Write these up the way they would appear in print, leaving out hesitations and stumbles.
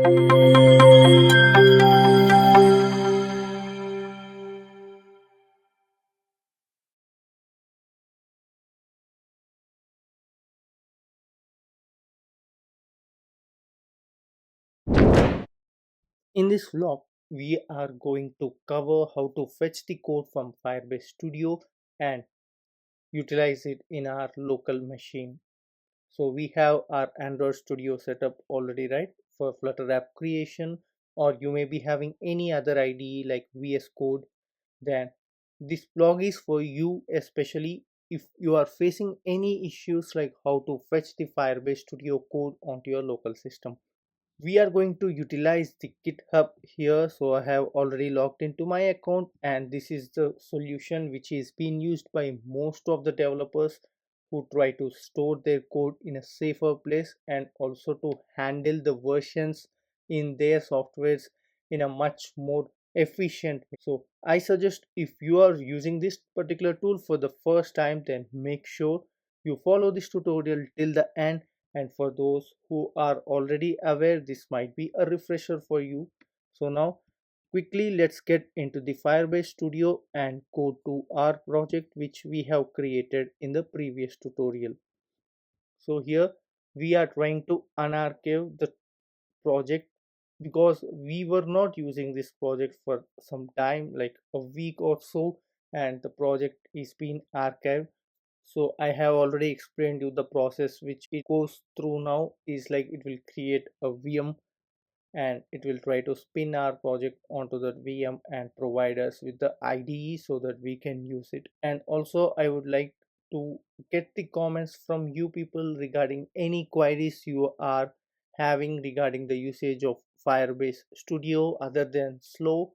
In this vlog, we are going to cover how to fetch the code from Firebase Studio and utilize it in our local machine. So we have our Android Studio setup already, right, for Flutter app creation, or you may be having any other IDE like VS Code. Then this blog is for you, especially if you are facing any issues like how to fetch the Firebase Studio code onto your local system. We are going to utilize the GitHub here. So I have already logged into my account, and this is the solution which is being used by most of the developers who try to store their code in a safer place and also to handle the versions in their softwares in a much more efficient way. So I suggest, if you are using this particular tool for the first time, then make sure you follow this tutorial till the end. And for those who are already aware, this might be a refresher for you. So now quickly let's get into the Firebase Studio and go to our project which we have created in the previous tutorial. So here we are trying to unarchive the project because we were not using this project for some time, like a week or so, and the project is being archived. So I have already explained you the process which it goes through. Now is like it will create a VM and it will try to spin our project onto that VM and provide us with the IDE so that we can use it. And also I would like to get the comments from you people regarding any queries you are having regarding the usage of Firebase Studio other than slow.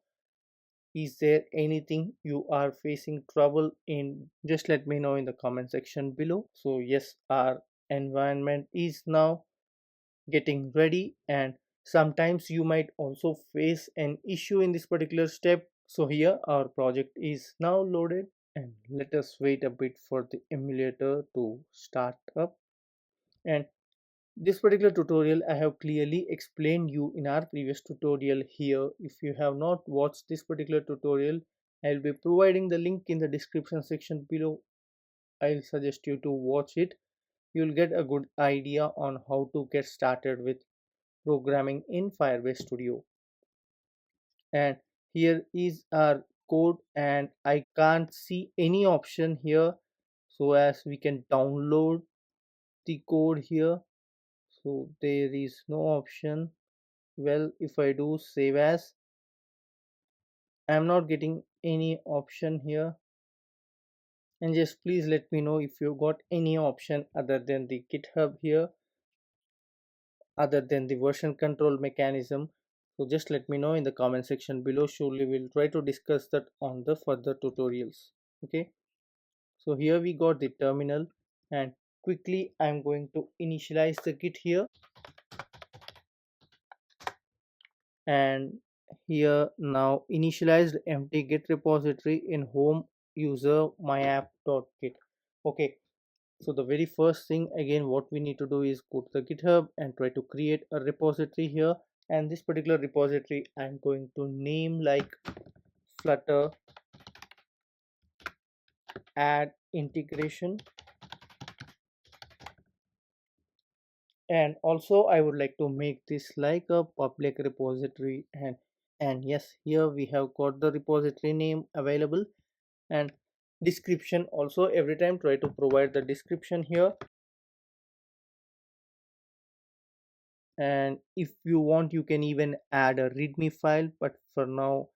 Is there anything you are facing trouble in? Just let me know in the comment section below. So yes, our environment is now getting ready, and sometimes you might also face an issue in this particular step. So here our project is now loaded, and let us wait a bit for the emulator to start up. And this particular tutorial I have clearly explained you in our previous tutorial here. If you have not watched this particular tutorial, I will be providing the link in the description section below. I'll suggest you to watch it. You'll get a good idea on how to get started with programming in Firebase Studio. And here is our code, and I can't see any option here so as we can download the code here. So there is no option. Well, if I do save as, I'm not getting any option here. And just please let me know if you got any option other than the GitHub here, other than the version control mechanism. So just let me know in the comment section below. Surely we'll try to discuss that on the further tutorials. Okay, so here we got the terminal, and quickly I'm going to initialize the git here. And here now initialized empty git repository in home user myapp.git. Okay, so the very first thing again what we need to do is go to the GitHub and try to create a repository here. And this particular repository I'm going to name like Flutter add integration. And also I would like to make this like a public repository. And yes, here we have got the repository name available, and description also. Every time try to provide the description here. And if you want, you can even add a readme file, but for now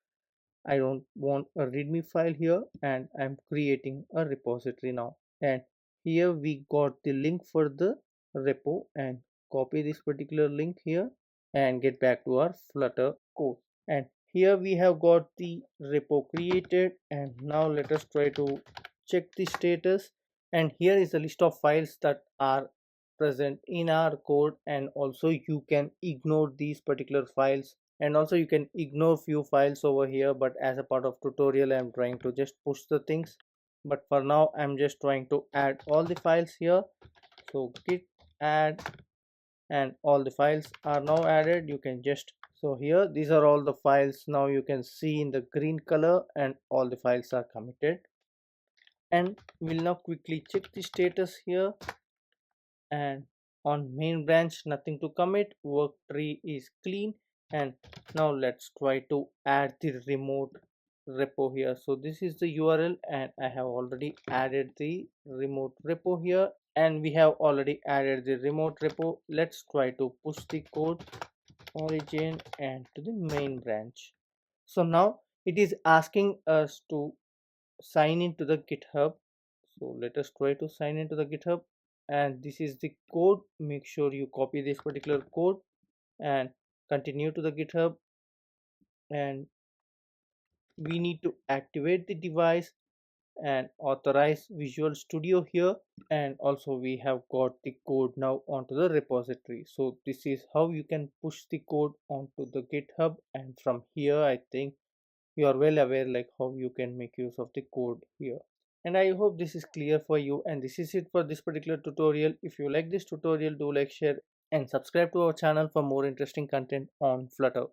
I don't want a readme file here, and I'm creating a repository now. And here we got the link for the repo, and copy this particular link here and get back to our Flutter code. And here we have got the repo created, and now let us try to check the status. And here is a list of files that are present in our code, and also you can ignore these particular files, and also you can ignore few files over here, but as a part of tutorial I'm trying to just push the things. But for now I'm just trying to add all the files here. So git add and all the files are now added. You can just, so here these are all the files. Now you can see in the green color and all the files are committed. And we'll now quickly check the status here, and on main branch nothing to commit, work tree is clean. And now let's try to add the remote repo here. So this is the URL and I have already added the remote repo here, and we have already added the remote repo. Let's try to push the code origin and to the main branch. So now it is asking us to sign into the GitHub. So let us try to sign into the GitHub, and this is the code. Make sure you copy this particular code and continue to the GitHub, and we need to activate the device and authorize Visual Studio here. And also we have got the code now onto the repository. So this is how you can push the code onto the GitHub, and from here I think you are well aware like how you can make use of the code here. And I hope this is clear for you, and this is it for this particular tutorial. If you like this tutorial, do like, share and subscribe to our channel for more interesting content on Flutter.